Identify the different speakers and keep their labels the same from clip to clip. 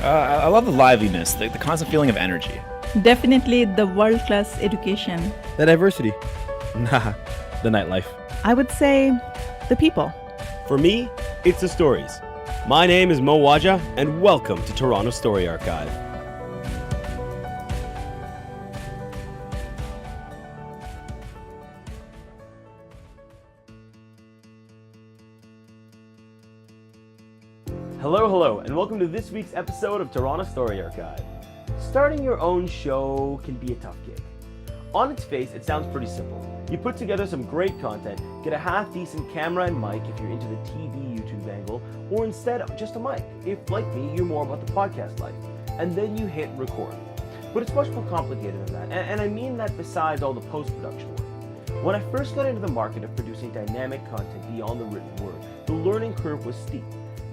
Speaker 1: I love the liveliness, the constant feeling of energy.
Speaker 2: Definitely the world-class education.
Speaker 3: The diversity. Nah, the nightlife.
Speaker 2: I would say the people.
Speaker 4: For me, it's the stories. My name is Waja, and welcome to Toronto Story Archive. Hello, and welcome to this week's episode of Toronto Story Archive. Starting your own show can be a tough gig. On its face, it sounds pretty simple. You put together some great content, get a half-decent camera and mic if you're into the TV, YouTube angle, or instead just a mic, if, like me, you're more about the podcast life. And then you hit record. But it's much more complicated than that, and I mean that besides all the post-production work. When I first got into the market of producing dynamic content beyond the written word, the learning curve was steep.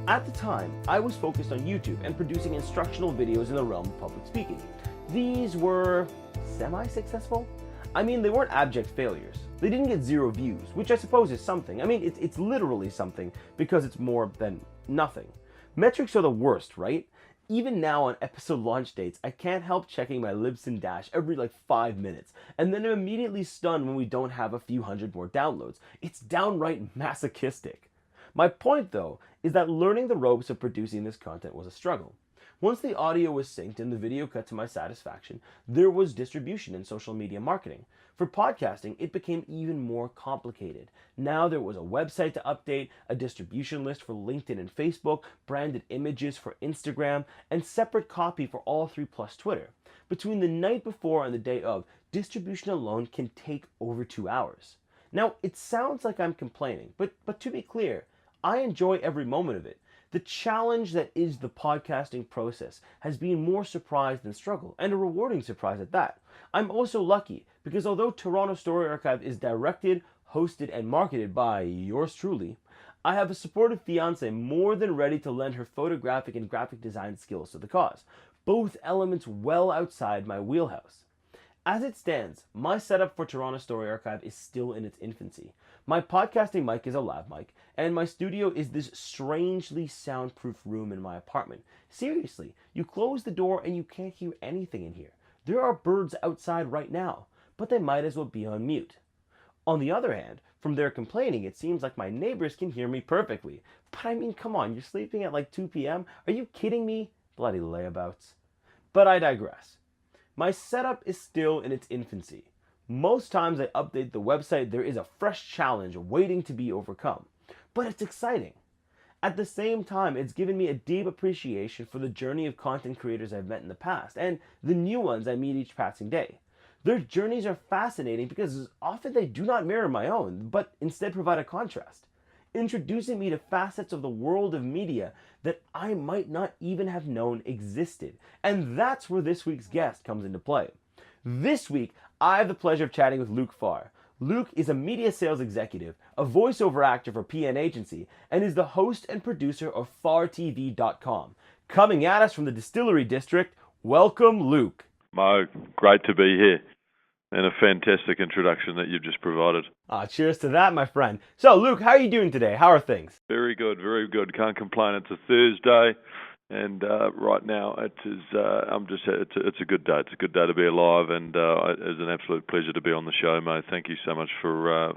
Speaker 4: At the time, I was focused on YouTube and producing instructional videos in the realm of public speaking. These were semi-successful. I mean, they weren't abject failures. They didn't get 0 views, which I suppose is something. I mean, it's literally something because it's more than nothing. Metrics are the worst, right? Even now on episode launch dates, I can't help checking my Libsyn Dash every 5 minutes, and then I'm immediately stunned when we don't have a few hundred more downloads. It's downright masochistic. My point, though, is that learning the ropes of producing this content was a struggle. Once the audio was synced and the video cut to my satisfaction, there was distribution and social media marketing. For podcasting, it became even more complicated. Now there was a website to update, a distribution list for LinkedIn and Facebook, branded images for Instagram, and separate copy for all 3 plus Twitter. Between the night before and the day of, distribution alone can take over 2 hours. Now, it sounds like I'm complaining, but to be clear, I enjoy every moment of it. The challenge that is the podcasting process has been more surprise than struggle, and a rewarding surprise at that. I'm also lucky because although Toronto Story Archive is directed, hosted, and marketed by yours truly, I have a supportive fiance more than ready to lend her photographic and graphic design skills to the cause, both elements well outside my wheelhouse. As it stands, my setup for Toronto Story Archive is still in its infancy. My podcasting mic is a lav mic, and my studio is this strangely soundproof room in my apartment. Seriously, you close the door and you can't hear anything in here. There are birds outside right now, but they might as well be on mute. On the other hand, from their complaining, it seems like my neighbors can hear me perfectly. But I mean, come on, you're sleeping at 2 p.m.? Are you kidding me? Bloody layabouts. But I digress. My setup is still in its infancy. Most times I update the website, there is a fresh challenge waiting to be overcome. But it's exciting. At the same time, it's given me a deep appreciation for the journey of content creators I've met in the past, and the new ones I meet each passing day. Their journeys are fascinating because often they do not mirror my own, but instead provide a contrast, introducing me to facets of the world of media that I might not even have known existed. And that's where this week's guest comes into play. This week, I have the pleasure of chatting with Luke Farr. Luke is a media sales executive, a voiceover actor for PN Agency, and is the host and producer of FarrTV.com. Coming at us from the Distillery District, welcome, Luke.
Speaker 5: Mo, great to be here. And a fantastic introduction that you've just provided.
Speaker 4: Cheers to that, my friend. So, Luke, how are you doing today? How are things?
Speaker 5: Very good, very good. Can't complain. It's a Thursday, and right now it's a good day. It's a good day to be alive, and it's an absolute pleasure to be on the show, Mo. Thank you so much for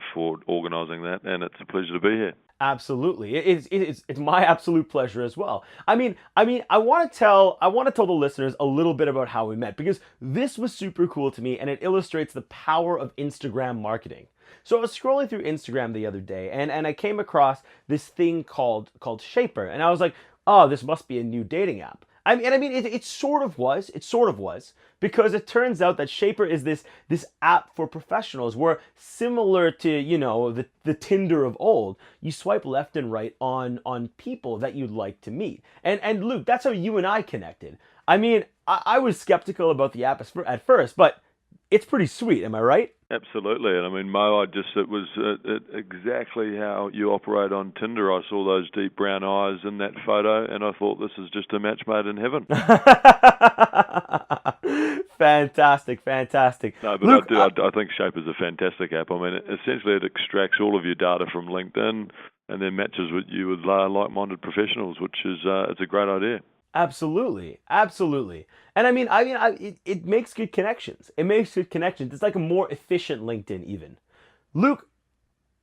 Speaker 5: organising that, and it's a pleasure to be here.
Speaker 4: Absolutely, it's my absolute pleasure as well. I want to tell the listeners a little bit about how we met, because this was super cool to me, and it illustrates the power of Instagram marketing. So I was scrolling through Instagram the other day, and I came across this thing called Shaper, and I was like, oh, this must be a new dating app. It sort of was, because it turns out that Shaper is this app for professionals where, similar to, the Tinder of old, you swipe left and right on people that you'd like to meet. And Luke, that's how you and I connected. I was skeptical about the app at first, but it's pretty sweet, am I right?
Speaker 5: Absolutely, and Mo, it was exactly how you operate on Tinder. I saw those deep brown eyes in that photo, and I thought this is just a match made in heaven.
Speaker 4: Fantastic.
Speaker 5: No, but Luke, I think Shape is a fantastic app. Essentially it extracts all of your data from LinkedIn and then matches you with like-minded professionals, which is it's a great idea.
Speaker 4: Absolutely, absolutely. And it makes good connections. It makes good connections. It's like a more efficient LinkedIn, even. Luke,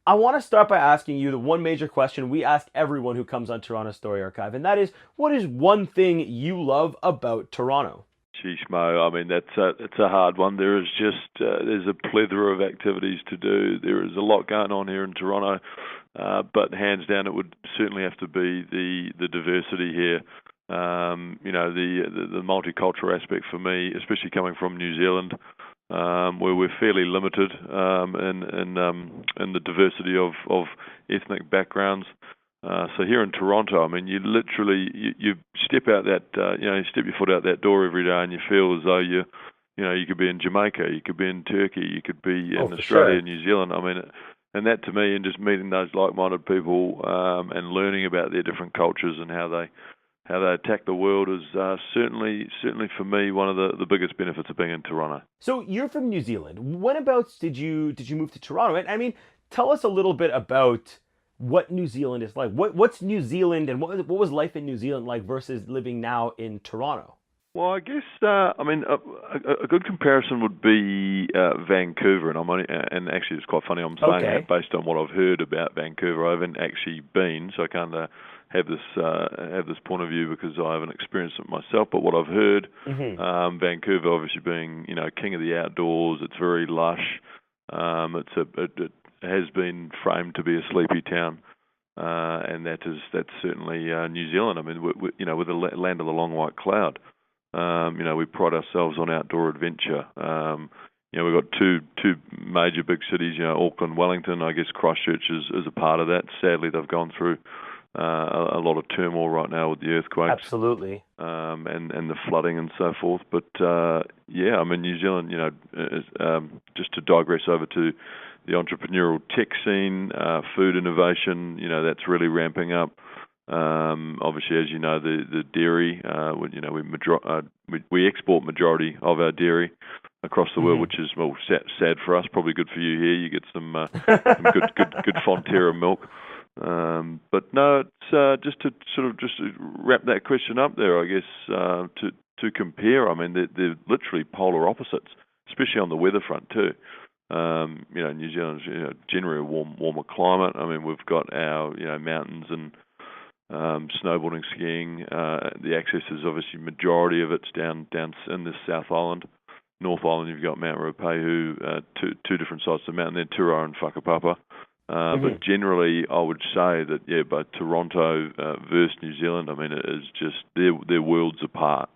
Speaker 4: I want to start by asking you the one major question we ask everyone who comes on Toronto Story Archive, and that is, what is one thing you love about Toronto?
Speaker 5: Sheesh, Mo. I mean, it's a hard one. There is just there's a plethora of activities to do. There is a lot going on here in Toronto, but hands down, it would certainly have to be the diversity here. The multicultural aspect for me, especially coming from New Zealand, where we're fairly limited in the diversity of ethnic backgrounds. So here in Toronto, I mean, you literally you step out that you step your foot out that door every day, and you feel as though you could be in Jamaica, you could be in Turkey, you could be in Australia, New Zealand. I mean, and that to me, and just meeting those like-minded people and learning about their different cultures and how they attack the world is certainly for me one of the biggest benefits of being in Toronto.
Speaker 4: So you're from New Zealand. Whenabouts did you move to Toronto? And I mean, tell us a little bit about what New Zealand is like. What's New Zealand, and what was life in New Zealand like versus living now in Toronto?
Speaker 5: Well, I guess a good comparison would be Vancouver, and actually it's quite funny I'm saying that based on what I've heard about Vancouver. I haven't actually been, so I can't have this point of view because I haven't experienced it myself. But what I've heard, Vancouver obviously being king of the outdoors, it's very lush. It has been framed to be a sleepy town. And that's certainly New Zealand. I mean, we're the land of the long white cloud. We pride ourselves on outdoor adventure. We've got two major big cities. Auckland, Wellington. I guess Christchurch is a part of that. Sadly, they've gone through a lot of turmoil right now with the earthquakes.
Speaker 4: Absolutely.
Speaker 5: And the flooding and so forth. But I mean, New Zealand. Is, just to digress over to the entrepreneurial tech scene, food innovation, that's really ramping up. Obviously, as you know, the dairy, we export majority of our dairy across the world, which is sad for us, probably good for you here. You get some good Fonterra milk. But no, it's just to wrap that question up there, I guess, to compare. I mean, they're literally polar opposites, especially on the weather front too. New Zealand's generally a warmer climate. I mean, we've got our mountains and snowboarding, skiing. The access is obviously majority of it's down in the South Island. North Island, you've got Mount Ruapehu, two different sides of the mountain there, Turoa and Whakapapa. But generally, I would say that both Toronto versus New Zealand. I mean, it is just they're worlds apart.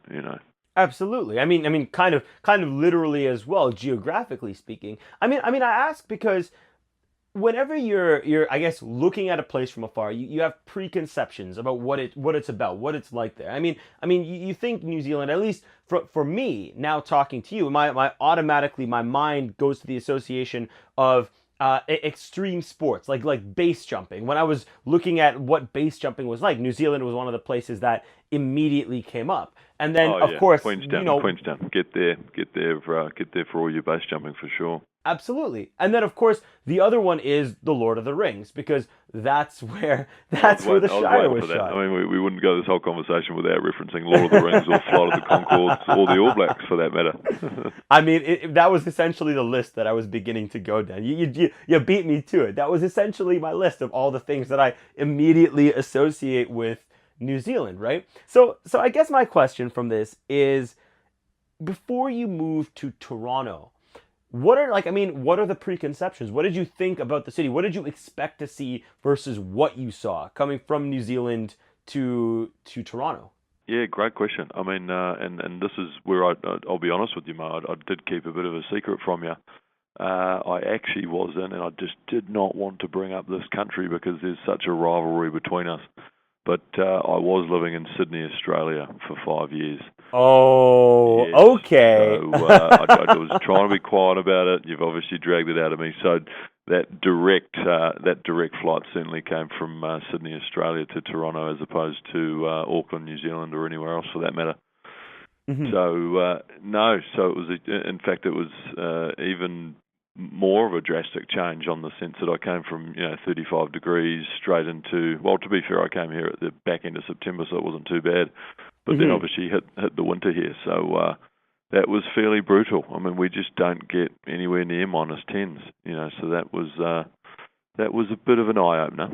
Speaker 4: Absolutely. I mean, kind of literally as well, geographically speaking. I ask because whenever you're I guess looking at a place from afar, you have preconceptions about what it's about, what it's like there. I mean, you think New Zealand, at least for me now talking to you, my automatically my mind goes to the association of extreme sports like base jumping. When I was looking at what base jumping was like, New Zealand was one of the places that immediately came up. And then of course,
Speaker 5: Queenstown, get there for all your base jumping for sure.
Speaker 4: Absolutely. And then of course the other one is the Lord of the Rings, because that's where the Shire was shot.
Speaker 5: I mean, we wouldn't go this whole conversation without referencing Lord of the Rings or Flight of the Conchords or the All Blacks for that matter.
Speaker 4: I mean, that was essentially the list that I was beginning to go down. You beat me to it. That was essentially my list of all the things that I immediately associate with New Zealand, right? So I guess my question from this is, before you moved to Toronto, what are the preconceptions? What did you think about the city? What did you expect to see versus what you saw coming from New Zealand to Toronto?
Speaker 5: Yeah, great question. I mean, and this is where I'll be honest with you, Mo. I did keep a bit of a secret from you. I actually was in, and I just did not want to bring up this country because there's such a rivalry between us. But I was living in Sydney, Australia for 5 years.
Speaker 4: Oh, yes. Okay.
Speaker 5: So I was trying to be quiet about it. You've obviously dragged it out of me. So that direct flight certainly came from Sydney, Australia to Toronto, as opposed to Auckland, New Zealand, or anywhere else for that matter. Mm-hmm. So no. So it was. In fact, it was even more of a drastic change on the sense that I came from 35 degrees straight into. Well, to be fair, I came here at the back end of September, so it wasn't too bad. but then obviously hit the winter here. So that was fairly brutal. I mean, we just don't get anywhere near -10s, so that was a bit of an eye-opener.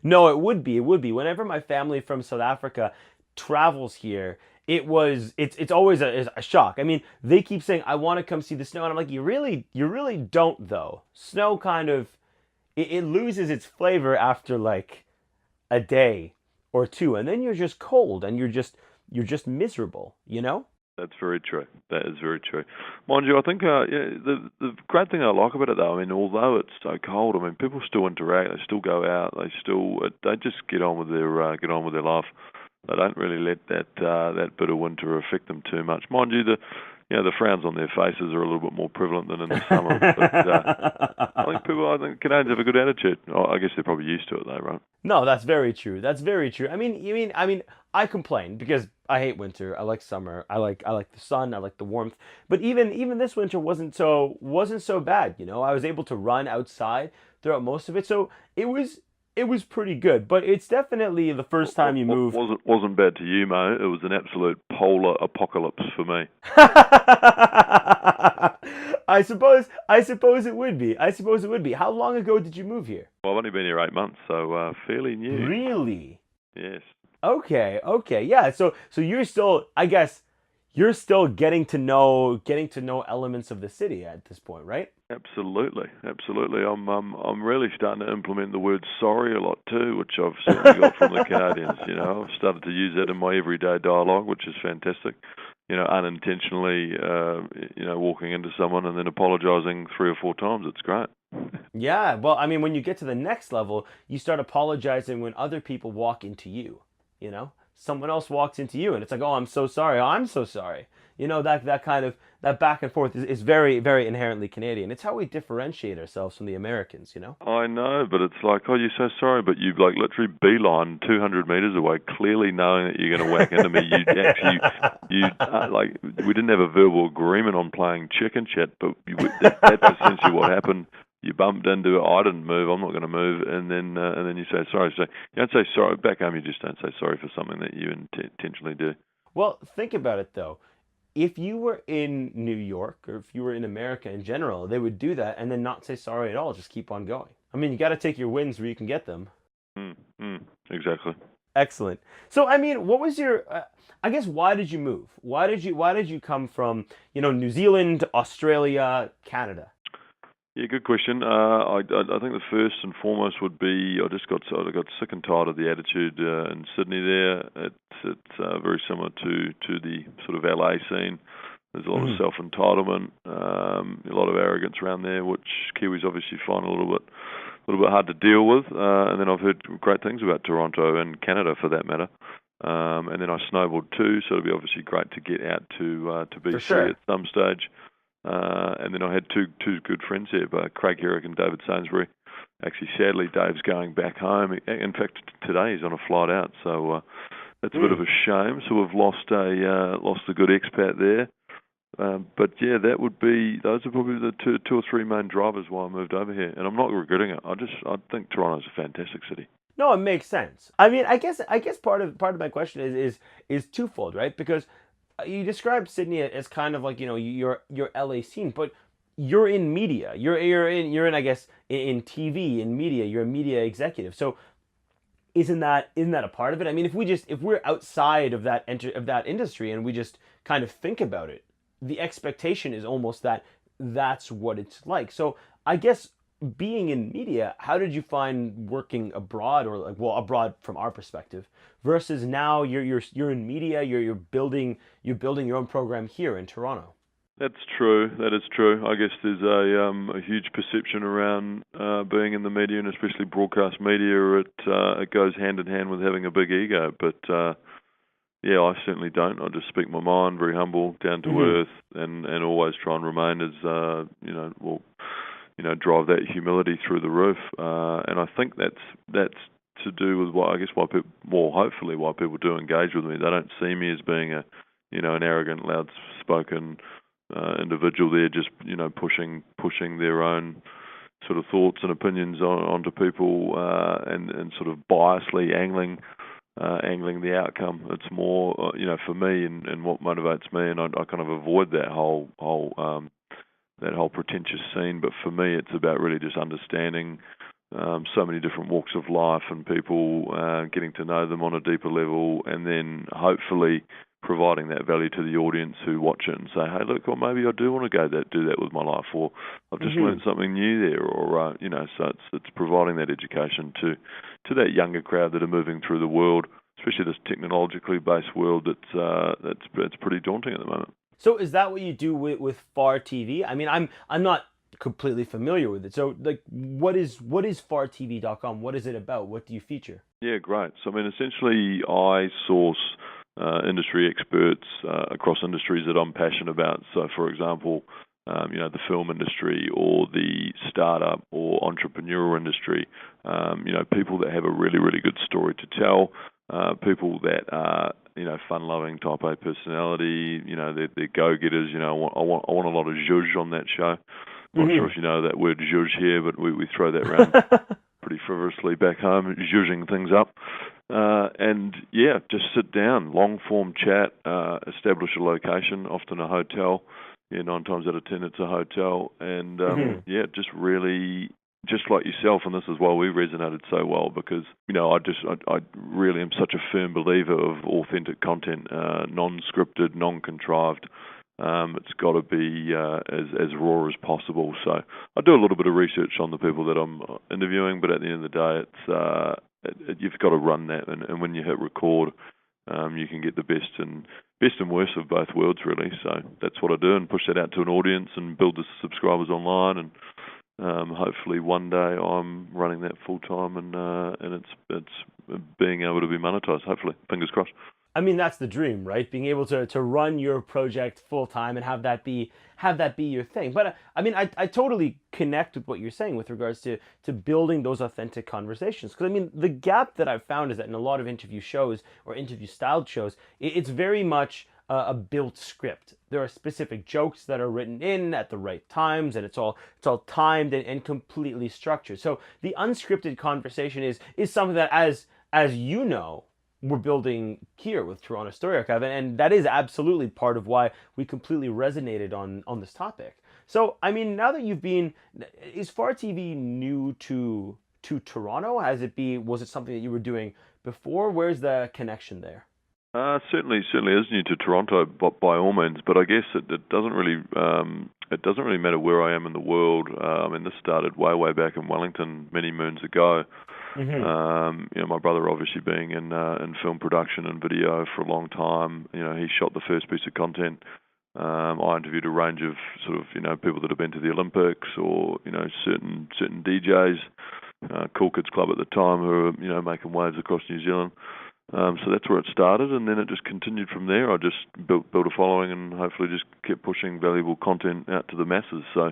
Speaker 4: No, it would be. It would be. Whenever my family from South Africa travels here, it's always a shock. I mean, they keep saying, "I want to come see the snow," and I'm like, you really don't though. Snow kind of it loses its flavor after like a day or two, and then you're just cold and you're just miserable,
Speaker 5: That's very true. That is very true. Mind you, I think the great thing I like about it, though, I mean, although it's so cold, I mean, people still interact. They still go out. They just get on with their life. They don't really let that bit of winter affect them too much. Mind you, the frowns on their faces are a little bit more prevalent than in the summer. But I think Canadians have a good attitude. Oh, I guess they're probably used to it, though, right?
Speaker 4: No, that's very true. That's very true. I mean, I complain because I hate winter. I like summer. I like the sun. I like the warmth. But even this winter wasn't so bad. I was able to run outside throughout most of it, so it was pretty good. But it's definitely the first time you move.
Speaker 5: Wasn't bad to you, Mo. It was an absolute polar apocalypse for me.
Speaker 4: I suppose it would be. How long ago did you move here?
Speaker 5: Well, I've only been here 8 months, so fairly new.
Speaker 4: Really?
Speaker 5: Yes.
Speaker 4: Okay, yeah. So you're still, I guess, getting to know elements of the city at this point, right?
Speaker 5: Absolutely. I'm really starting to implement the word sorry a lot too, which I've certainly got from the Canadians. I've started to use that in my everyday dialogue, which is fantastic. Unintentionally, walking into someone and then apologising 3 or 4 times. It's great.
Speaker 4: Yeah. Well, I mean, when you get to the next level, you start apologizing when other people walk into you. Someone else walks into you and it's like, "Oh, I'm so sorry. Oh, I'm so sorry." That kind of that back and forth is very, very inherently Canadian. It's how we differentiate ourselves from the Americans,
Speaker 5: I know, but it's like, "Oh, you're so sorry," but you like literally beeline 200 meters away, clearly knowing that you're going to whack into me. Like, we didn't have a verbal agreement on playing chicken chat, but that's essentially what happened. You bumped into it. I didn't move. I'm not going to move. And then you say sorry. So you don't say sorry back home. You just don't say sorry for something that you intentionally do.
Speaker 4: Well, think about it though. If you were in New York or if you were in America in general, they would do that and then not say sorry at all. Just keep on going. I mean, you got to take your wins where you can get them.
Speaker 5: Exactly.
Speaker 4: Excellent. So, I mean, what was your? I guess why did you move? Why did you come from New Zealand, Australia, Canada?
Speaker 5: Yeah, good question. I think the first and foremost would be I got sick and tired of the attitude in Sydney there. It's very similar to the sort of LA scene. There's a lot of self-entitlement, a lot of arrogance around there, which Kiwis obviously find a little bit hard to deal with. And then I've heard great things about Toronto and Canada for that matter. And then I snowboard too, so it'd be obviously great to get out to BC at some stage. And then I had two good friends here, Craig Herrick and David Sainsbury. Actually, sadly, Dave's going back home. In fact, today he's on a flight out, so that's a bit of a shame. So we've lost a good expat there. But yeah, those are probably the two or three main drivers why I moved over here, and I'm not regretting it. I think Toronto's a fantastic city. No, it makes sense.
Speaker 4: I mean, I guess part of my question is twofold, right? Because you describe Sydney as kind of like your LA scene, but you're in media. You're in I guess in TV, in media. You're a media executive. So isn't that a part of it? I mean, if we're outside of that industry and we just kind of think about it, the expectation is almost that that's what it's like. So I guess being in media, how did you find working abroad, or abroad from our perspective, versus now you're in media, you're building your own program here in Toronto?
Speaker 5: That's true. That is true. I guess there's a huge perception around being in the media, and especially broadcast media. It goes hand in hand with having a big ego. But yeah, I certainly don't. I just speak my mind, very humble, down to earth, and always try and remain as drive that humility through the roof. And I think that's to do with why people do engage with me. They don't see me as being an arrogant, loud-spoken individual there, just pushing their own sort of thoughts and opinions onto people, and sort of biasly angling angling the outcome. It's more, for me and what motivates me, and I kind of avoid that whole pretentious scene. But for me, it's about really just understanding so many different walks of life and people, getting to know them on a deeper level, and then hopefully providing that value to the audience who watch it and say, hey, look, or maybe I do want to do that with my life, or I've just learned something new there, or so it's providing that education to that younger crowd that are moving through the world, especially this technologically based world that's pretty daunting at the moment.
Speaker 4: So is that what you do with Farr TV? I mean, I'm not completely familiar with it. So, like, what is farrtv.com? What is it about? What do you feature?
Speaker 5: Yeah, great. So, I mean, essentially, I source industry experts across industries that I'm passionate about. So, for example, the film industry or the startup or entrepreneurial industry, people that have a really, really good story to tell, people that are, fun-loving type A personality, they're go-getters. I want a lot of zhuzh on that show. I'm not sure if you know that word zhuzh here, but we throw that around pretty frivolously back home, zhuzhing things up. Just sit down, long-form chat, establish a location, often a hotel. 9 times out of 10 it's a hotel. And, just really, just like yourself, and this is why we resonated so well, because, I really am such a firm believer of authentic content, non-scripted, non-contrived. It's got to be as raw as possible. So I do a little bit of research on the people that I'm interviewing, but at the end of the day, you've got to run that, and when you hit record, you can get the best and worst of both worlds, really. So that's what I do, and push that out to an audience and build the subscribers online, and hopefully one day I'm running that full time, and it's being able to be monetized. Hopefully, fingers crossed.
Speaker 4: I mean, that's the dream, right? Being able to run your project full time and have that be your thing. But I mean, I totally connect with what you're saying with regards to building those authentic conversations. Because I mean, the gap that I've found is that in a lot of interview shows or interview styled shows, it's very much a built script. There are specific jokes that are written in at the right times, and it's all timed and completely structured. So the unscripted conversation is something that, as you know, we're building here with Toronto Story Archive, and that is absolutely part of why we completely resonated on this topic. So, I mean, now that is Farr TV new to Toronto? Was it something that you were doing before? Where's the connection there?
Speaker 5: Certainly is new to Toronto, by all means. But I guess it doesn't really matter where I am in the world. I mean, this started way back in Wellington many moons ago. My brother obviously being in film production and video for a long time. He shot the first piece of content. I interviewed a range of sort of people that have been to the Olympics, or certain DJs, Cool Kids Club at the time, who were making waves across New Zealand. So that's where it started, and then it just continued from there. I just built a following, and hopefully just kept pushing valuable content out to the masses. So,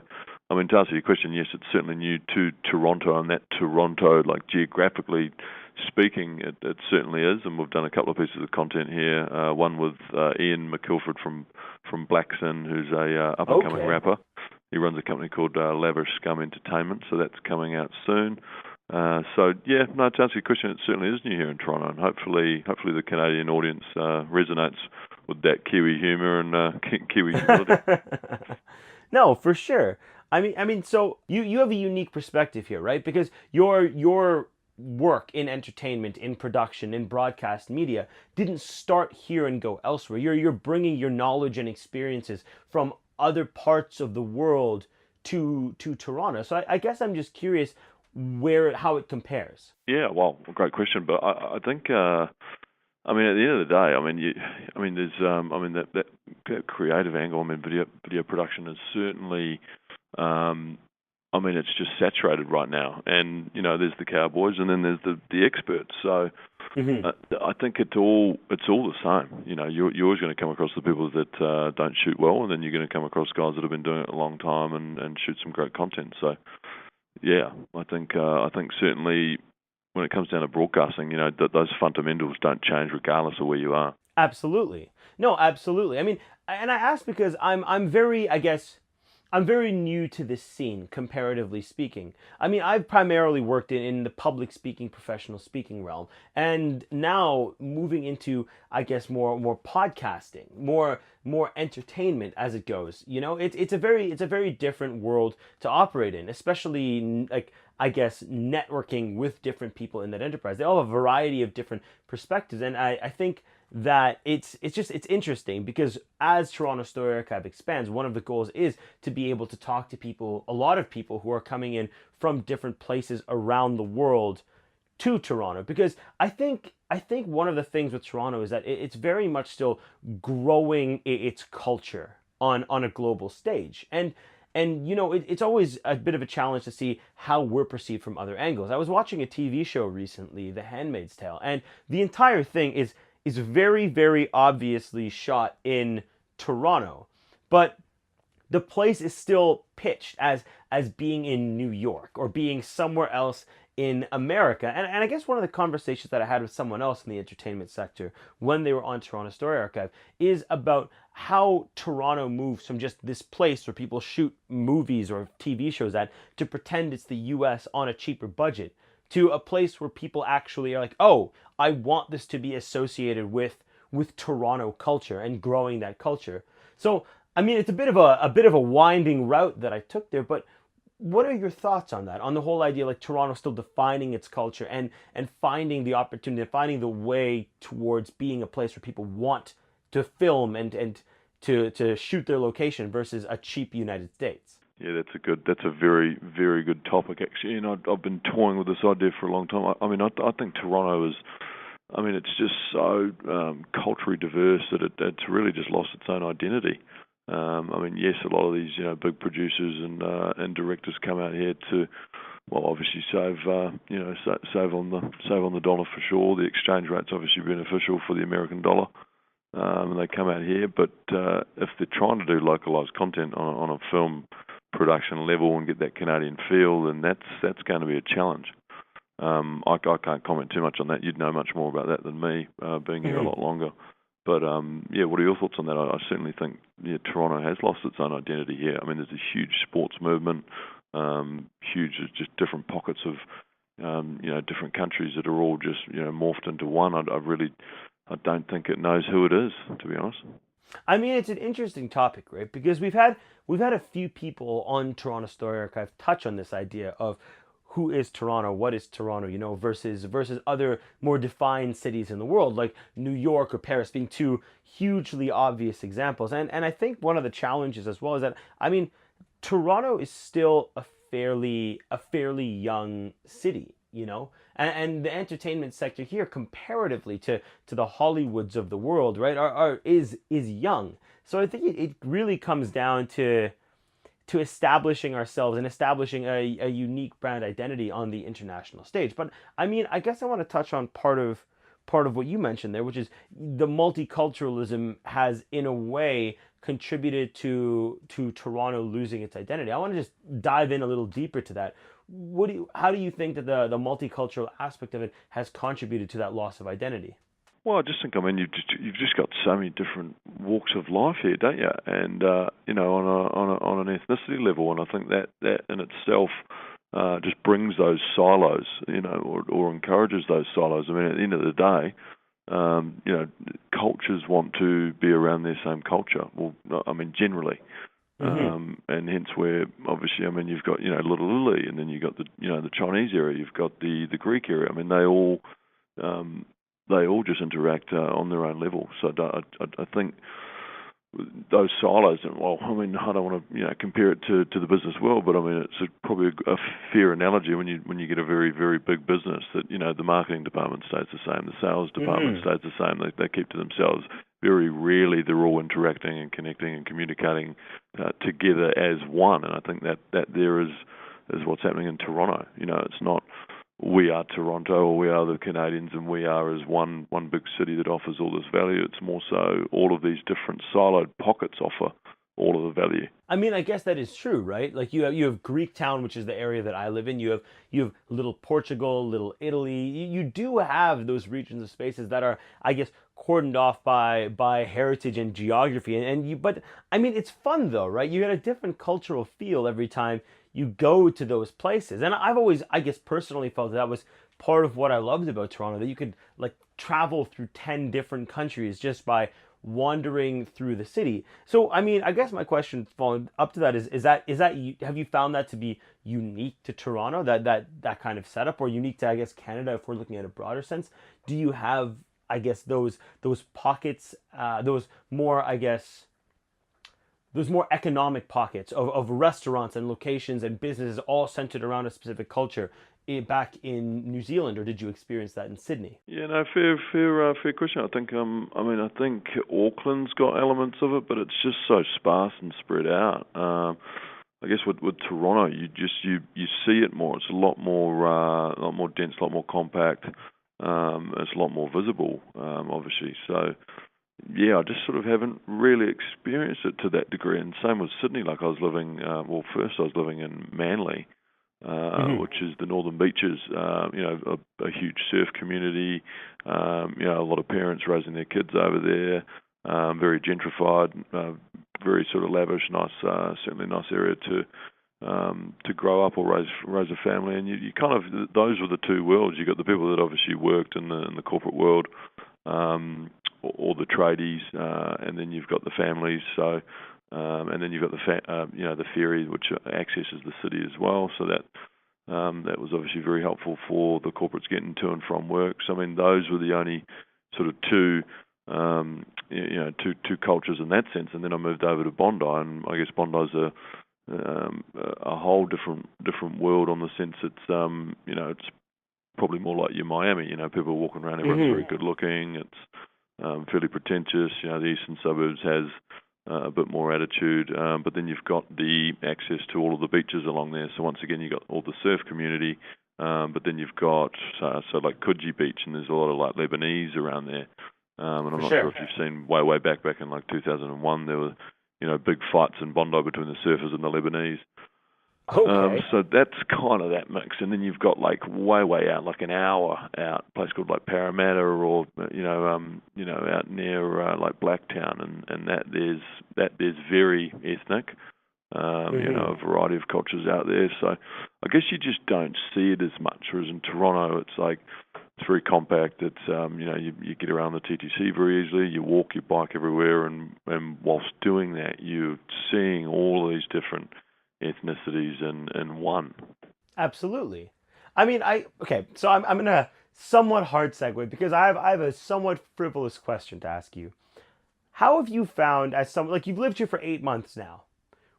Speaker 5: I mean, to answer your question, yes, it's certainly new to Toronto, and that Toronto, like geographically speaking, it certainly is. And we've done a couple of pieces of content here. One with Ian McIlford from Blackson, who's a up-and-coming rapper. He runs a company called Lavish Scum Entertainment, so that's coming out soon. To answer your question, it certainly is new here in Toronto, and hopefully the Canadian audience resonates with that Kiwi humour and Kiwi humility.
Speaker 4: No, for sure. I mean, so you have a unique perspective here, right? Because your work in entertainment, in production, in broadcast media didn't start here and go elsewhere. You're bringing your knowledge and experiences from other parts of the world to Toronto. So I guess I'm just curious how it compares.
Speaker 5: Yeah, well, great question. But I think, at the end of the day, there's, that creative angle. Video production is certainly, it's just saturated right now. And there's the cowboys, and then there's the experts. So I think it's all the same. You're always going to come across the people that don't shoot well, and then you're going to come across guys that have been doing it a long time and shoot some great content. So. Yeah, I think certainly when it comes down to broadcasting, those fundamentals don't change regardless of where you are.
Speaker 4: Absolutely. No, absolutely. I mean, and I ask because I'm very, I guess, I'm very new to this scene, comparatively speaking. I mean, I've primarily worked in the public speaking, professional speaking realm, and now moving into, I guess, more podcasting, more entertainment as it goes. You know, it's a very different world to operate in, especially like, I guess, networking with different people in that enterprise. They all have a variety of different perspectives, and I think that it's interesting because as Toronto Story Archive expands, one of the goals is to be able to talk to people, a lot of people who are coming in from different places around the world to Toronto, because I think one of the things with Toronto is that it's very much still growing its culture on a global stage, and you know, it's always a bit of a challenge to see how we're perceived from other angles. I was watching a TV show recently, The Handmaid's Tale, and the entire thing is very, very obviously shot in Toronto, but the place is still pitched as being in New York or being somewhere else in America. And I guess one of the conversations that I had with someone else in the entertainment sector when they were on Toronto Story Archive is about how Toronto moves from just this place where people shoot movies or TV shows at to pretend it's the US on a cheaper budget, to a place where people actually are like, oh, I want this to be associated with Toronto culture and growing that culture. So, I mean, it's a bit of a winding route that I took there, but what are your thoughts on that? On the whole idea, like Toronto still defining its culture and finding the opportunity, finding the way towards being a place where people want to film and to shoot their location versus a cheap United States.
Speaker 5: Yeah, that's a very, very good topic, actually. And I've been toying with this idea for a long time. I mean, I think Toronto is, I mean, it's just so culturally diverse that it's really just lost its own identity. I mean, yes, a lot of these, you know, big producers and directors come out here to, well, obviously save on the dollar for sure. The exchange rate's obviously beneficial for the American dollar. And they come out here, but if they're trying to do localized content on a film production level and get that Canadian feel, then that's going to be a challenge. I can't comment too much on that. You'd know much more about that than me, being here a lot longer. But yeah, what are your thoughts on that? I certainly think Toronto has lost its own identity here. I mean, there's a huge sports movement, huge just different pockets of different countries that are all just morphed into one. I don't think it knows who it is, to be honest.
Speaker 4: I mean, it's an interesting topic, right? Because we've had a few people on Toronto Story Archive touch on this idea of who is Toronto, what is Toronto, versus other more defined cities in the world, like New York or Paris being two hugely obvious examples. And I think one of the challenges as well is that, I mean, Toronto is still a fairly young city, and the entertainment sector here, comparatively to the Hollywoods of the world, right, is young. So I think it really comes down to establishing ourselves and establishing a unique brand identity on the international stage. But I mean, I guess I want to touch on part of what you mentioned there, which is the multiculturalism has in a way contributed to Toronto losing its identity. I want to just dive in a little deeper to that. How do you think that the multicultural aspect of it has contributed to that loss of identity?
Speaker 5: Well, I just think, I mean, you've just got so many different walks of life here, don't you? And on an ethnicity level, and I think that in itself just brings those silos, or encourages those silos. I mean, at the end of the day, cultures want to be around their same culture. Well, I mean, generally. And hence where, obviously, I mean, you've got, Little Italy, and then you've got the Chinese area, you've got the Greek area. I mean, they all just interact on their own level. So I think those silos, and well, I mean, I don't want to compare it to the business world, but I mean, it's probably a fair analogy when you get a very, very big business that the marketing department stays the same, the sales department stays the same. They keep to themselves. Very rarely they're all interacting and connecting and communicating together as one. And I think that there is what's happening in Toronto. It's not we are Toronto or we are the Canadians and we are as one big city that offers all this value. It's more so all of these different siloed pockets offer all of the value.
Speaker 4: I mean, I guess that is true, right? Like you have Greek Town, which is the area that I live in. You have little Portugal, little Italy. You do have those regions of spaces that are, I guess, cordoned off by heritage and geography. But I mean, it's fun though, right? You get a different cultural feel every time you go to those places. And I've always, I guess, personally felt that was part of what I loved about Toronto, that you could like travel through 10 different countries just by wandering through the city. So, I mean, I guess my question following up to that is that have you found that to be unique to Toronto, that kind of setup, or unique to, I guess, Canada if we're looking at a broader sense? Do you have, I guess, those pockets, those more, I guess, those more economic pockets of restaurants and locations and businesses all centered around a specific culture back in New Zealand, or did you experience that in Sydney?
Speaker 5: Yeah, no, fair question. I think, I think Auckland's got elements of it, but it's just so sparse and spread out. I guess with Toronto, you see it more. It's a lot more dense, a lot more compact. It's a lot more visible, obviously. So, yeah, I just sort of haven't really experienced it to that degree. And same with Sydney. Like I was living, first I was living in Manly, which is the Northern Beaches, a huge surf community, a lot of parents raising their kids over there, very gentrified, very sort of lavish, nice, certainly nice area to grow up or raise a family. And you kind of, those were the two worlds. You got the people that obviously worked in the corporate world, or the tradies, and then you've got the families. So. And then you've got the ferry, which accesses the city as well. So that was obviously very helpful for the corporates getting to and from work. So I mean, those were the only sort of two cultures in that sense. And then I moved over to Bondi, and I guess Bondi's a whole different world on the sense it's it's probably more like your Miami. People walking around, everyone's very good looking. It's fairly pretentious. The eastern suburbs has a bit more attitude, but then you've got the access to all of the beaches along there. So once again, you've got all the surf community, but then you've got so like Coogee Beach, and there's a lot of like Lebanese around there. And I'm not sure if you've seen way back in like 2001, there were big fights in Bondi between the surfers and the Lebanese.
Speaker 4: Okay.
Speaker 5: So that's kind of that mix, and then you've got like way out, like an hour out, a place called like Parramatta, or out near like Blacktown, and there's very ethnic, a variety of cultures out there. So I guess you just don't see it as much. Whereas in Toronto, it's like it's very compact. It's you get around the TTC very easily. You walk your bike everywhere, and whilst doing that, you're seeing all these different ethnicities in one.
Speaker 4: Absolutely. I mean, so I'm in a somewhat hard segue because I have a somewhat frivolous question to ask you. How have you found, as someone, like you've lived here for 8 months now,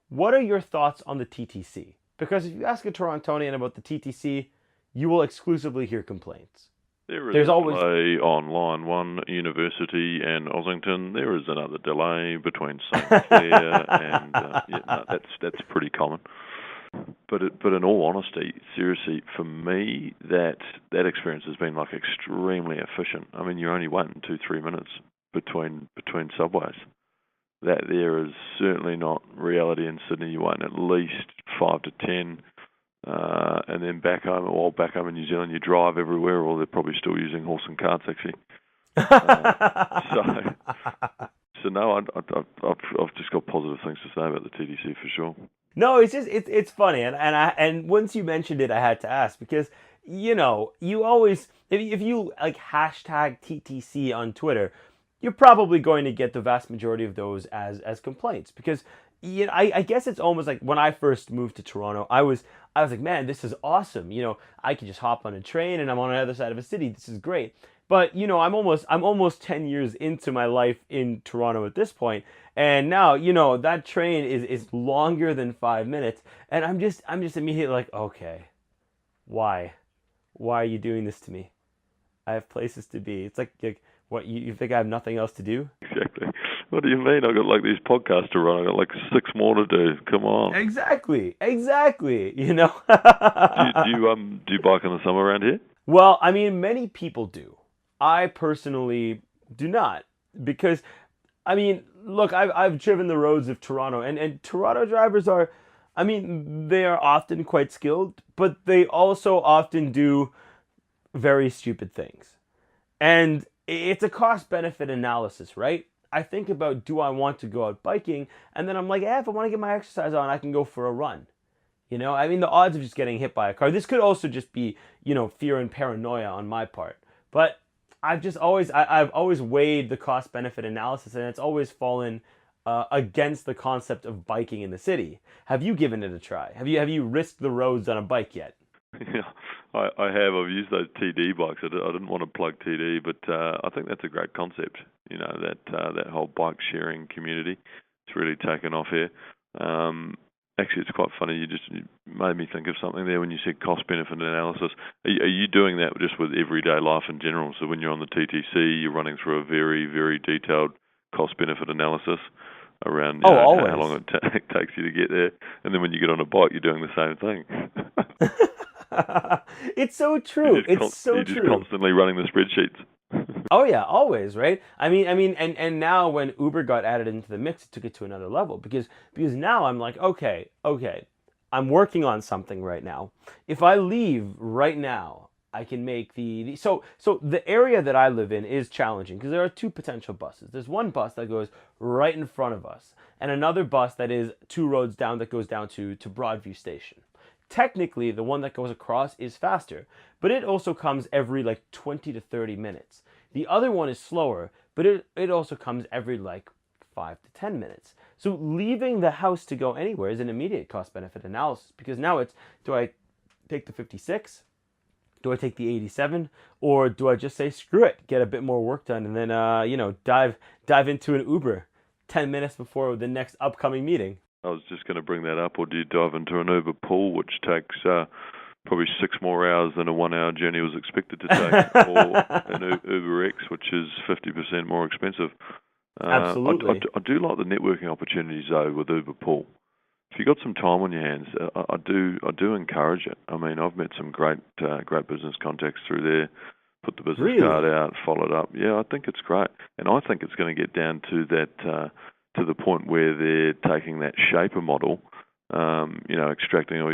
Speaker 4: what are your thoughts on the TTC? Because if you ask a Torontonian about the TTC, you will exclusively hear complaints.
Speaker 5: There's always delay on line 1, University and Ossington. There is another delay between St. Clair and that's pretty common. But in all honesty, seriously, for me, that experience has been like extremely efficient. I mean, you're only waiting 2-3 minutes between subways. That there is certainly not reality in Sydney. You're waiting at least 5 to 10. And then back home in New Zealand, you drive everywhere, or they're probably still using horse and carts, actually. So no, I've just got positive things to say about the TTC for sure.
Speaker 4: No, it's funny, and once you mentioned it, I had to ask because you always if you like hashtag TTC on Twitter, you're probably going to get the vast majority of those as complaints because. I guess it's almost like when I first moved to Toronto, I was like, man, this is awesome. I can just hop on a train and I'm on the other side of a city. This is great. But I'm almost 10 years into my life in Toronto at this point, and now that train is longer than 5 minutes, and I'm just immediately like, okay, why are you doing this to me? I have places to be. It's like what you think I have nothing else to do?
Speaker 5: Exactly. What do you mean? I've got like these podcasts to run. I've got like 6 more to do. Come on.
Speaker 4: Exactly.
Speaker 5: Do you bike in the summer around here?
Speaker 4: Well, I mean, many people do. I personally do not because, I mean, look, I've driven the roads of Toronto, and Toronto drivers are, I mean, they are often quite skilled, but they also often do very stupid things. And it's a cost-benefit analysis, right? I think about, do I want to go out biking? And then I'm like, if I want to get my exercise on, I can go for a run. You know, I mean, the odds of just getting hit by a car, this could also just be, fear and paranoia on my part. But I've always weighed the cost-benefit analysis, and it's always fallen against the concept of biking in the city. Have you given it a try? Have you risked the roads on a bike yet?
Speaker 5: Yeah, I have. I've used those TD bikes. I didn't want to plug TD, but I think that's a great concept. That whole bike sharing community. It's really taken off here. Actually, it's quite funny. You made me think of something there when you said cost-benefit analysis. Are you doing that just with everyday life in general? So when you're on the TTC, you're running through a very, very detailed cost-benefit analysis around how long it takes you to get there. And then when you get on a bike, you're doing the same thing.
Speaker 4: It's so true. You're
Speaker 5: just constantly running the spreadsheets.
Speaker 4: Oh yeah, always, right? I mean, and now when Uber got added into the mix, it took it to another level because now I'm like, okay, I'm working on something right now. If I leave right now, I can make so the area that I live in is challenging because there are two potential buses. There's one bus that goes right in front of us, and another bus that is 2 roads down that goes down to Broadview Station. Technically, the one that goes across is faster, but it also comes every 20 to 30 minutes. The other one is slower, but it also comes every 5 to 10 minutes. So leaving the house to go anywhere is an immediate cost-benefit analysis because now it's, do I take the 56? Do I take the 87? Or do I just say, screw it, get a bit more work done, and then, dive into an Uber 10 minutes before the next upcoming meeting?
Speaker 5: I was just going to bring that up. Or do you dive into an Uber pool, which takes probably 6 more hours than a 1-hour journey was expected to take, or an Uber X, which is 50% more expensive?
Speaker 4: Absolutely.
Speaker 5: I do like the networking opportunities though with Uber pool. If you've got some time on your hands, I do encourage it. I mean, I've met some great business contacts through there. Put the business card out, followed up. Yeah, I think it's great, and I think it's going to get down to that. To the point where they're taking that shaper model, extracting all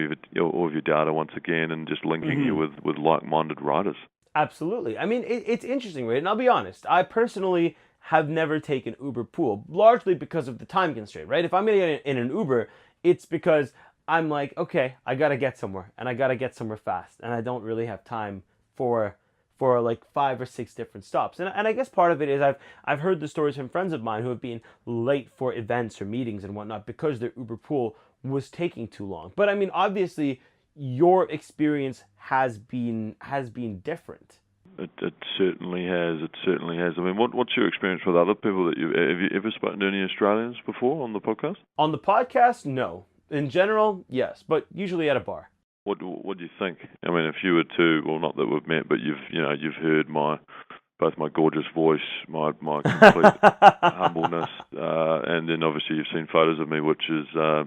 Speaker 5: of your data once again and just linking you with like-minded riders.
Speaker 4: Absolutely. I mean, it's interesting, right? And I'll be honest, I personally have never taken Uber Pool, largely because of the time constraint, right? If I'm going to get in an Uber, it's because I'm like, okay, I got to get somewhere, and I got to get somewhere fast, and I don't really have time for 5 or 6 different stops. And I guess part of it is I've heard the stories from friends of mine who have been late for events or meetings and whatnot because their Uber pool was taking too long. But I mean, obviously, your experience has been different.
Speaker 5: It certainly has. It certainly has. I mean, what's your experience with other people have you ever spoken to any Australians before on the podcast? On
Speaker 4: the podcast, no. In general, yes, but usually at a bar.
Speaker 5: What do you think? I mean, if you were to, well, not that we've met, but you've heard both my gorgeous voice, my complete humbleness, and then obviously you've seen photos of me, which is of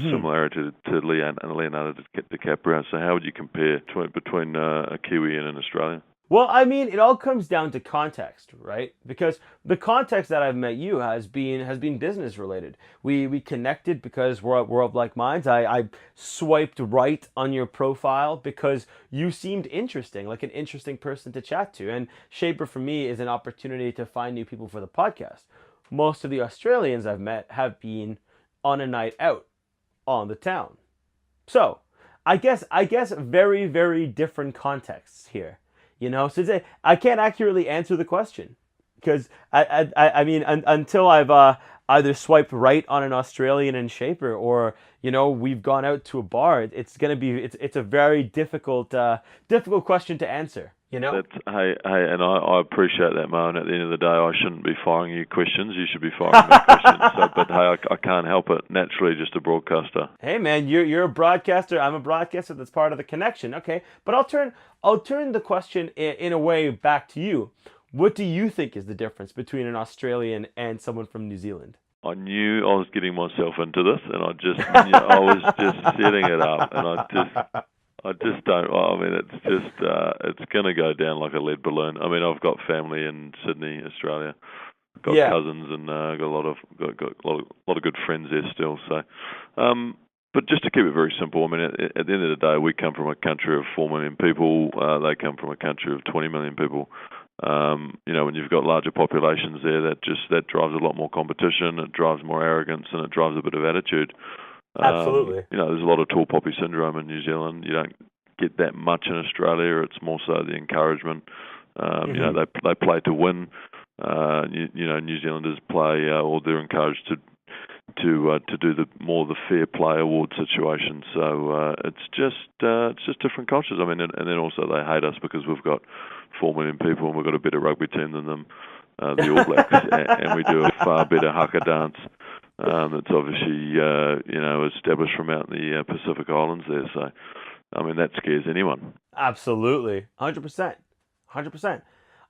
Speaker 5: similarity to Leonardo DiCaprio. So how would you compare between a Kiwi and an Australian?
Speaker 4: Well, I mean, it all comes down to context, right? Because the context that I've met you has been business related. We connected because we're of like minds. I swiped right on your profile because you seemed interesting, like an interesting person to chat to. And Shaper for me is an opportunity to find new people for the podcast. Most of the Australians I've met have been on a night out on the town. So I guess very, very different contexts here. So I can't accurately answer the question because I mean, until I've either swiped right on an Australian in Shaper or we've gone out to a bar, it's a very difficult question to answer.
Speaker 5: Hey, and I appreciate that, Mo. And at the end of the day, I shouldn't be firing you questions. You should be firing me questions. But hey, I can't help it. Naturally, just a broadcaster.
Speaker 4: Hey, man, you're a broadcaster. I'm a broadcaster. That's part of the connection. Okay, but I'll turn the question in a way back to you. What do you think is the difference between an Australian and someone from New Zealand?
Speaker 5: I knew I was getting myself into this, and I was just setting it up, and I just don't. I mean, it's going to go down like a lead balloon. I mean, I've got family in Sydney, Australia, got
Speaker 4: Yeah.
Speaker 5: cousins and got a lot of good friends there still. So, but just to keep it very simple, I mean, at the end of the day, we come from a country of 4 million people. They come from a country of 20 million people. When you've got larger populations there, that drives a lot more competition. It drives more arrogance, and it drives a bit of attitude.
Speaker 4: Absolutely.
Speaker 5: There's a lot of tall poppy syndrome in New Zealand. You don't get that much in Australia. It's more so the encouragement. They play to win. New Zealanders play, or they're encouraged to do the fair play award situation. So it's just different cultures. I mean, and then also they hate us because we've got 4 million people and we've got a better rugby team than them, the All Blacks, and we do a far better Hakka dance. It's obviously established from out in the Pacific Islands there. So, I mean, that scares anyone.
Speaker 4: Absolutely, 100%, 100%.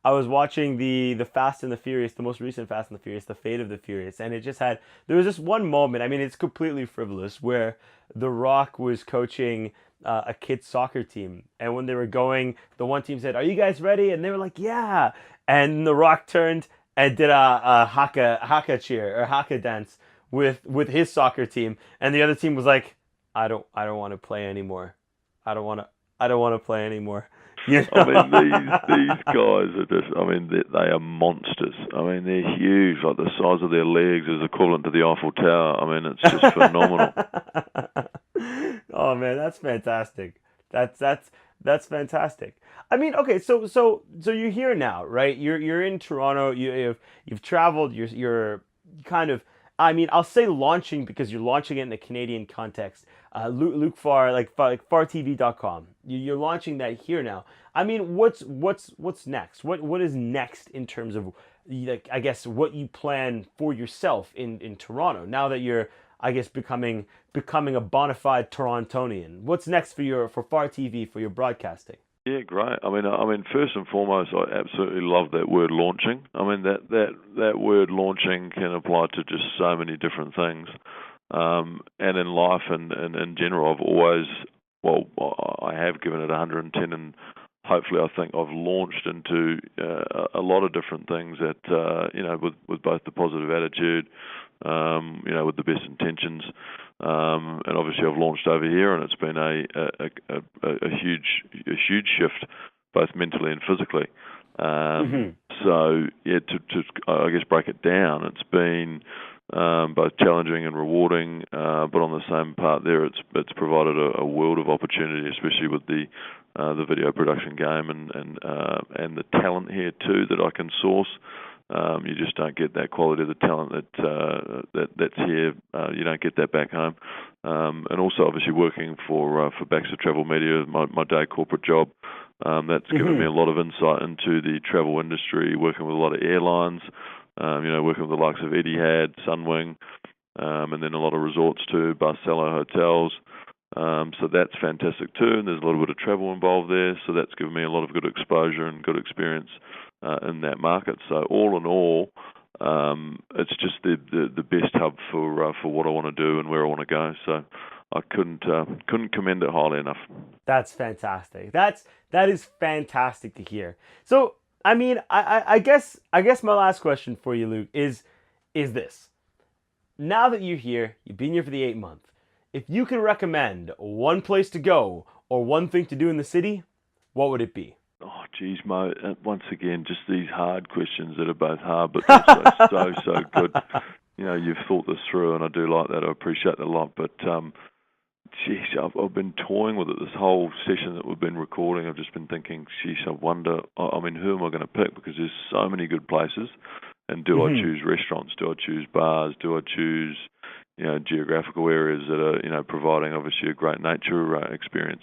Speaker 4: I was watching the Fast and the Furious, the most recent Fast and the Furious, the Fate of the Furious, and there was this one moment, I mean, it's completely frivolous, where The Rock was coaching a kid's soccer team, and when they were going, the one team said, "Are you guys ready?" And they were like, "Yeah." And The Rock turned and did a Hakka cheer or Hakka dance with his soccer team, and the other team was like, "I don't want to play anymore. I don't want to play anymore." You know?
Speaker 5: I mean, these guys are just, I mean, they are monsters. I mean, they're huge. Like, the size of their legs is equivalent to the Eiffel Tower. I mean, it's just phenomenal.
Speaker 4: Oh, man, that's fantastic. That's fantastic. I mean, okay, so you're here now, right? You're in Toronto. You've traveled. You're kind of, I mean, I'll say launching because you're launching it in a Canadian context. Luke Farr, like fartv.com. You're launching that here now. I mean, what's next? What is next in terms of, like, I guess, what you plan for yourself in Toronto now that you're, I guess, becoming a bona fide Torontonian? What's next for Farr TV, for your broadcasting?
Speaker 5: Yeah, great. I mean, first and foremost, I absolutely love that word launching. I mean, that word launching can apply to just so many different things. And in life and in general, I've always, I have given it 110, and hopefully I think I've launched into a lot of different things that, with both the positive attitude, with the best intentions. And obviously I've launched over here, and it's been a huge shift, both mentally and physically. So yeah, to I guess break it down, it's been both challenging and rewarding, but on the same part there, it's provided a world of opportunity, especially with the video production game and the talent here too that I can source. You just don't get that quality of the talent that's here. You don't get that back home. And also, obviously, working for Baxter Travel Media, my day corporate job, that's given me a lot of insight into the travel industry. Working with a lot of airlines, working with the likes of Etihad, Sunwing, and then a lot of resorts too, Barcelo hotels. So that's fantastic too, and there's a little bit of travel involved there. So that's given me a lot of good exposure and good experience in that market. So all in all, it's just the best hub for what I want to do and where I want to go. So I couldn't commend it highly enough.
Speaker 4: That's fantastic. That is fantastic to hear. So I mean, I guess my last question for you, Luke, is this: now that you're here, you've been here for the 8 months. If you could recommend one place to go or one thing to do in the city, what would it be?
Speaker 5: Oh, geez, Mo. Once again, just these hard questions that are both hard, but also so good. You've thought this through, and I do like that. I appreciate that a lot. But, geez, I've been toying with it this whole session that we've been recording. I've just been thinking, geez, I wonder, I mean, who am I going to pick? Because there's so many good places. And do I choose restaurants? Do I choose bars? Do I choose geographical areas that are, providing obviously a great nature experience?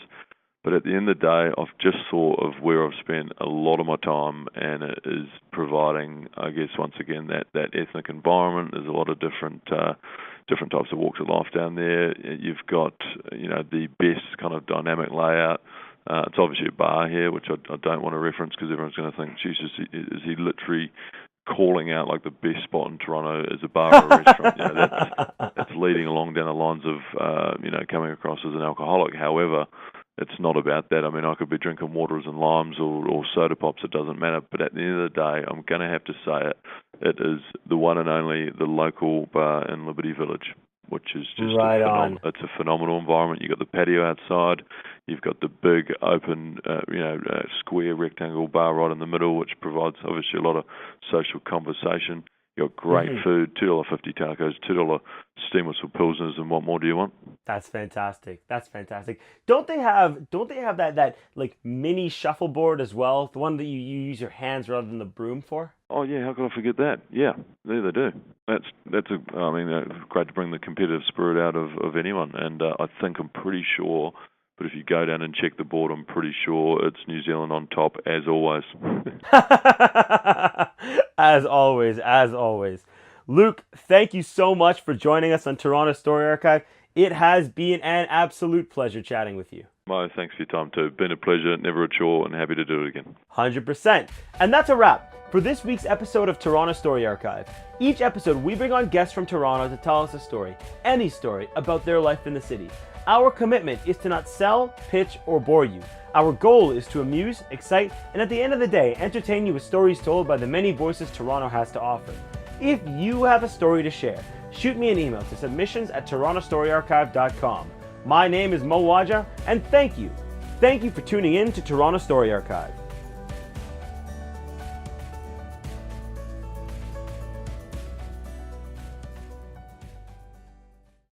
Speaker 5: But at the end of the day, I've just thought of where I've spent a lot of my time, and it is providing, I guess, once again, that ethnic environment. There's a lot of different types of walks of life down there. You've got, the best kind of dynamic layout. It's obviously a bar here, which I don't want to reference because everyone's going to think, Jesus, is he literally calling out like the best spot in Toronto as a bar or a restaurant? That's leading along down the lines of coming across as an alcoholic. However, it's not about that. I mean, I could be drinking waters and limes or soda pops. It doesn't matter. But at the end of the day, I'm going to have to say it. it is the one and only the local bar in Liberty Village, which is just
Speaker 4: Right on.
Speaker 5: it's a phenomenal environment. You've got the patio outside, you've got the big open, square rectangle bar right in the middle, which provides obviously a lot of social conversation. You've got great food, $2.50 tacos, $2 steam whistle pilsners, and what more do you want?
Speaker 4: That's fantastic. That's fantastic. Don't they have that like mini shuffleboard as well? The one that you use your hands rather than the broom for?
Speaker 5: Oh yeah, how could I forget that? Yeah, there they do. That's great to bring the competitive spirit out of anyone, and I think I'm pretty sure. But if you go down and check the board, I'm pretty sure it's New Zealand on top, as always.
Speaker 4: As always. Luke, thank you so much for joining us on Toronto Story Archive. It has been an absolute pleasure chatting with you.
Speaker 5: Mo, thanks for your time too. Been a pleasure, never a chore, and happy to do it again.
Speaker 4: 100%. And that's a wrap for this week's episode of Toronto Story Archive. Each episode, we bring on guests from Toronto to tell us a story, any story, about their life in the city. Our commitment is to not sell, pitch, or bore you. Our goal is to amuse, excite, and at the end of the day, entertain you with stories told by the many voices Toronto has to offer. If you have a story to share, shoot me an email to submissions@torontostoryarchive.com. My name is Waja, and thank you. Thank you for tuning in to Toronto Story Archive.